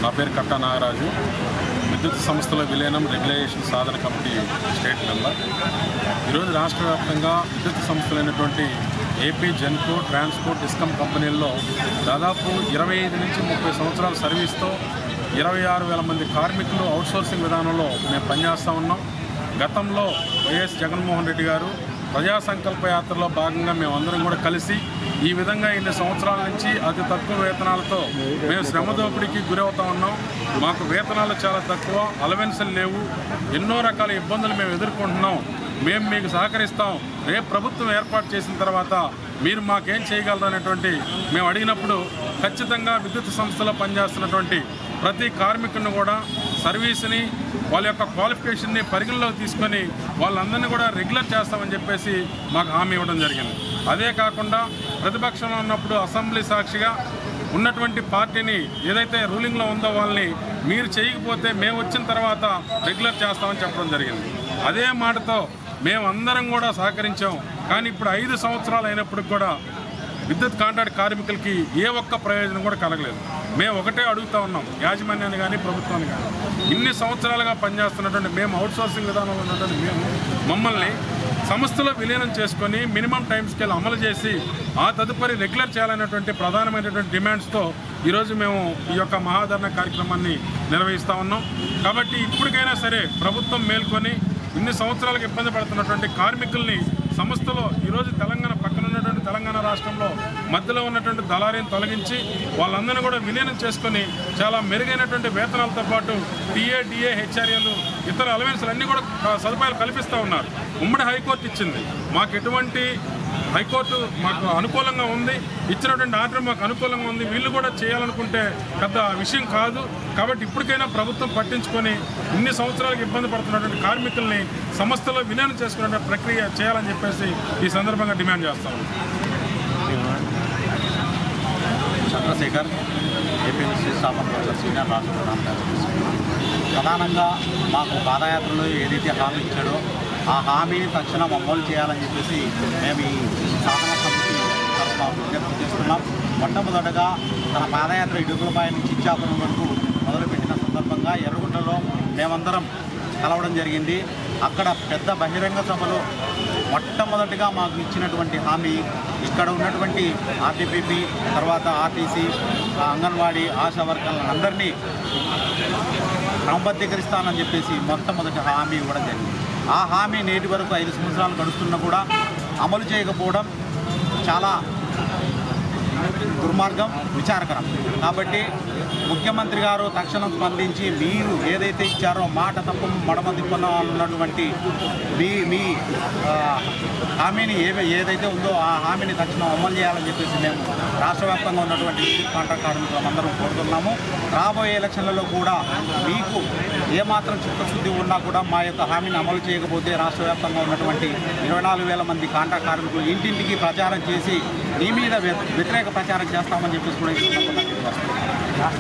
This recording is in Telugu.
నా పేరు కట్టా నాగరాజు, విద్యుత్ సంస్థల విలీనం రెగ్యులేషన్ సాధన కమిటీ స్టేట్ మెంబర్. ఈరోజు రాష్ట్ర వ్యాప్తంగా విద్యుత్ సంస్థలైనటువంటి ఏపీ జెన్కో, ట్రాన్స్పోర్ట్, డిస్కమ్ కంపెనీల్లో దాదాపు 25 నుంచి 30 సంవత్సరాల సర్వీస్తో 26,000 మంది కార్మికులు అవుట్సోర్సింగ్ విధానంలో మేము పనిచేస్తూ ఉన్నాం. గతంలో వైఎస్ జగన్మోహన్ రెడ్డి గారు ప్రజా సంకల్ప యాత్రలో భాగంగా మేమందరం కూడా కలిసి ఈ విధంగా ఇన్ని సంవత్సరాల నుంచి అతి తక్కువ వేతనాలతో మేము శ్రమ దోపిడీకి గురవుతూ ఉన్నాం. మాకు వేతనాలు చాలా తక్కువ, అలవెన్సులు లేవు, ఎన్నో రకాల ఇబ్బందులు మేము ఎదుర్కొంటున్నాం. మేము మీకు సహకరిస్తాం, రేపు ప్రభుత్వం ఏర్పాటు చేసిన తర్వాత మీరు మాకేం చేయగలరు అనేటువంటి మేము అడిగినప్పుడు ఖచ్చితంగా విద్యుత్ సంస్థలో పనిచేస్తున్నటువంటి ప్రతి కార్మికుడిని కూడా సర్వీస్ని, వాళ్ళ యొక్క క్వాలిఫికేషన్ని పరిగణలోకి తీసుకొని వాళ్ళందరినీ కూడా రెగ్యులర్ చేస్తామని చెప్పేసి మాకు హామీ ఇవ్వడం జరిగింది. అదే కాకుండా ప్రతిపక్షంలో ఉన్నప్పుడు అసెంబ్లీ సాక్షిగా ఉన్నటువంటి పార్టీని ఏదైతే రూలింగ్లో ఉందో వాళ్ళని మీరు చేయకపోతే మేము వచ్చిన తర్వాత రెగ్యులర్ చేస్తామని చెప్పడం జరిగింది. అదే మాటతో మేమందరం కూడా సహకరించాం. కానీ ఇప్పుడు 5 సంవత్సరాలు అయినప్పటికి కూడా విద్యుత్ కాంట్రాక్ట్ కార్మికులకి ఏ ఒక్క ప్రయోజనం కూడా కలగలేదు. మేము ఒకటే అడుగుతూ ఉన్నాం, యాజమాన్యాన్ని కానీ ప్రభుత్వాన్ని కానీ, ఇన్ని సంవత్సరాలుగా పనిచేస్తున్నటువంటి మేము అవుట్సోర్సింగ్ విధానంలో ఉన్నటువంటి మమ్మల్ని సంస్థలో విలీనం చేసుకొని మినిమం టైం స్కేల్ అమలు చేసి ఆ తదుపరి రెగ్యులర్ చేయాలనేటువంటి ప్రధానమైనటువంటి డిమాండ్స్తో ఈరోజు మేము ఈ యొక్క మహాధరణ కార్యక్రమాన్ని నిర్వహిస్తూ ఉన్నాం. కాబట్టి ఇప్పటికైనా సరే ప్రభుత్వం మేల్కొని ఇన్ని సంవత్సరాలకు ఇబ్బంది పడుతున్నటువంటి కార్మికుల్ని సంస్థలో ఈరోజు పక్కన ఉన్నటువంటి తెలంగాణ రాష్ట్రంలో మధ్యలో ఉన్నటువంటి దళారీని తొలగించి వాళ్ళందరినీ కూడా విలీనం చేసుకొని చాలా మెరుగైనటువంటి వేతనాలతో పాటు టీఏ, డిఏ, హెచ్ఆర్ఏలు, ఇతర అలవెన్స్లు అన్నీ కూడా సదుపాయాలు కల్పిస్తూ ఉన్నారు. ఉమ్మడి హైకోర్టు ఇచ్చింది, మాకు ఎటువంటి హైకోర్టు మాకు అనుకూలంగా ఉంది, ఇచ్చినటువంటి ఆర్డర్ మాకు అనుకూలంగా ఉంది. వీళ్ళు కూడా చేయాలనుకుంటే పెద్ద విషయం కాదు. కాబట్టి ఇప్పటికైనా ప్రభుత్వం పట్టించుకొని ఇన్ని సంవత్సరాలకు ఇబ్బంది పడుతున్నటువంటి కార్మికుల్ని సంస్థలో విలీనం చేసుకునే ప్రక్రియ చేయాలని చెప్పేసి ఈ సందర్భంగా డిమాండ్ చేస్తాము. చంద్రశేఖర్, ఏపీ స్థాపన సీనియర్ రాష్ట్ర ప్రధాన కార్యదర్శి. ప్రధానంగా మాకు పాదయాత్రలో ఏదైతే హామీ ఇచ్చాడో ఆ హామీని తక్షణం అమలు చేయాలని చెప్పేసి మేము ఈ సాధన సమితి తరఫున విజ్ఞప్తి చేస్తున్నాం. మొట్టమొదటగా తన పాదయాత్ర ఇడుగులపై నుంచి ఇచ్చాపురం వరకు మొదలుపెట్టిన సందర్భంగా ఎర్రగుంటలో మేమందరం కలవడం జరిగింది. అక్కడ పెద్ద బహిరంగ సభలో మొట్టమొదటిగా మాకు ఇచ్చినటువంటి హామీ ఇక్కడ ఉన్నటువంటి ఆర్టీపీపీ, తర్వాత ఆర్టీసీ, అంగన్వాడీ, ఆశా వర్కర్లందరినీ క్రమబద్ధీకరిస్తానని చెప్పేసి మొట్టమొదటి హామీ ఇవ్వడం జరిగింది. ఆ హామీ నేటి వరకు 5 సంవత్సరాలు గడుస్తున్నా కూడా అమలు చేయకపోవడం చాలా దుర్మార్గం, విచారకరం. కాబట్టి ముఖ్యమంత్రి గారు తక్షణం స్పందించి మీరు ఏదైతే ఇచ్చారో మాట తప్పు మడమ తిప్పన ఉన్నటువంటి మీ హామీని ఏదైతే ఉందో ఆ హామీని తక్షణం అమలు చేయాలని చెప్పేసి మేము రాష్ట్ర వ్యాప్తంగా ఉన్నటువంటి విద్యుత్ కాంట్రాక్ట్ కార్మికులందరం కోరుతున్నాము. రాబోయే ఎలక్షన్లలో కూడా మీకు ఏమాత్రం చిత్తశుద్ధి ఉన్నా కూడా మా యొక్క హామీని అమలు చేయకపోతే రాష్ట్ర వ్యాప్తంగా ఉన్నటువంటి 24,000 మంది కాంట్రాక్ట్ కార్మికులు ఇంటింటికి ప్రచారం చేసి మీ మీద వ్యతిరేక ప్రచారం చేస్తామని చెప్పేసి కూడా